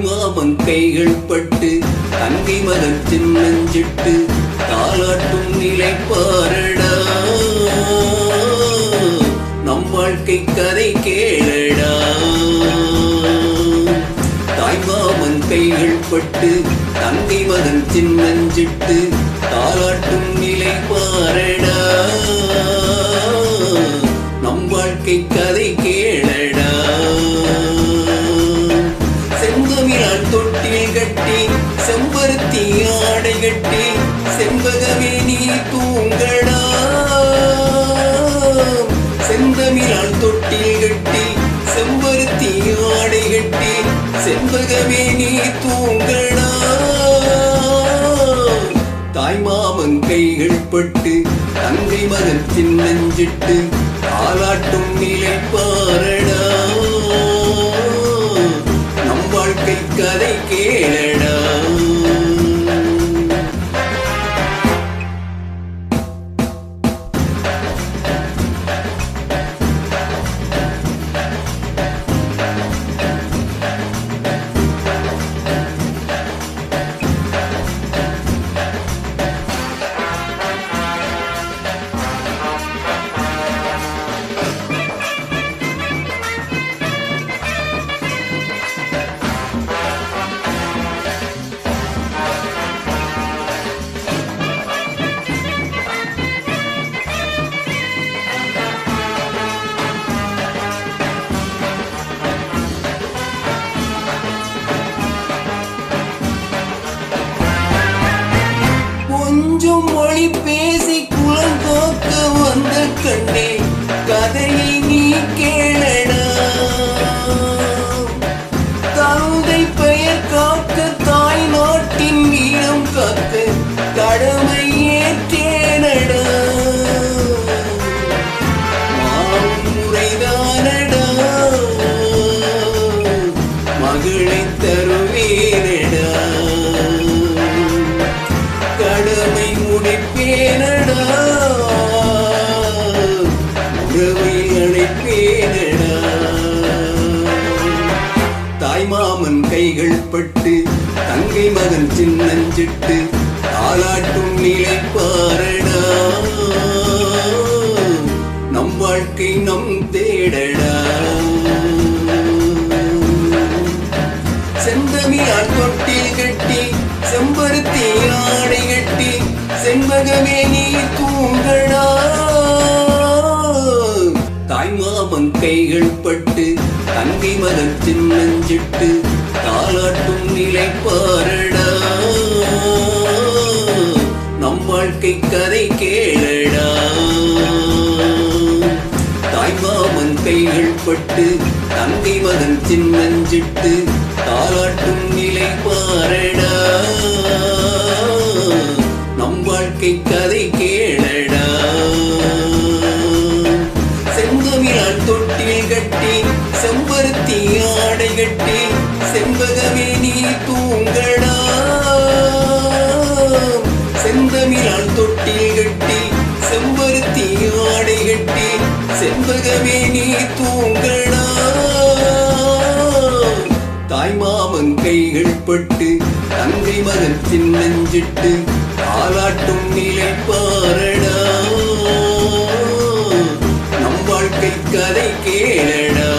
தாய்மாமன் கைகள் பட்டு தங்கை மகன் சின்னஞ்சிட்டு தாலாட்டும் நிலை பாரடா. நம் வாழ்க்கை கதை கேளடா. தாய்மாமன் கைகள் பட்டு தங்கை மகன் சின்னஞ்சிட்டு தாலாட்டும் நிலை பாரடா. நம் வாழ்க்கை கதை கேளடா. செந்தமிழால் தொட்டில் கட்டி செம்பருத்தி ஆடை கட்டி செண்பகமே நீ தூங்கடா. செந்தமிழால் தொட்டில் கட்டி செம்பருத்தி ஆடை கட்டி செண்பகமே நீ தூங்கடா. தாய்மாமன் கைகள் பட்டு தங்கை மகன் சின்னஞ்சிட்டு தாலாட்டும் நிலை பாரடா. நம் வாழ்க்கை கதை கேளடா. கொஞ்சம் மொழி பேசி குலம் காக்க வந்த கண்ணே கதையை நீ கேளடா. தந்தை பெயர் காக்க தாய் நாட்டின் வீரம் காக்க கடமை ஏற்றேனடா. மாமுறைதானடா மகளை தருவேனடா. கடமை முடிப்பேனடா. உறவை அழைப்பேனடா. தாய்மாமன் கைகள் பட்டு தங்கை மகன் சின்னஞ்சிட்டு தாலாட்டும் நிலை பாரடா. நம் வாழ்க்கை நம் தேடடா. செந்தமிழால் தொட்டில் கட்டி செம்பருத்தி ஆடை கட்டி செண்பகமே நீ தூங்கடா. தாய்மாமன் கைகள் பட்டு தங்கை மகன் சின்னஞ்சிட்டு தாலாட்டும் நிலை பாரடா. நம் வாழ்க்கை கதை கேளடா. தாய்மாமன் கைகள் பட்டு தங்கை மகன் சின்னஞ்சிட்டு தாலாட்டும் நிலை பாரடா. நம் வாழ்க்கை கதை கேளடா. செந்தமிழால் தொட்டில் கட்டி செம்பருத்தி ஆடை கட்டி செண்பகமே நீ தூங்கடா. செந்தமிழால் தொட்டில் கட்டி செம்பருத்தி ஆடை கட்டி செண்பகமே நீ தூங்கடா. தாய்மாமன் கைகள் பட்டு தங்கை மகன் சின்னஞ்சிட்டு தாலாட்டும் நிலை பாரடா. நம் வாழ்க்கை கதை கேளடா.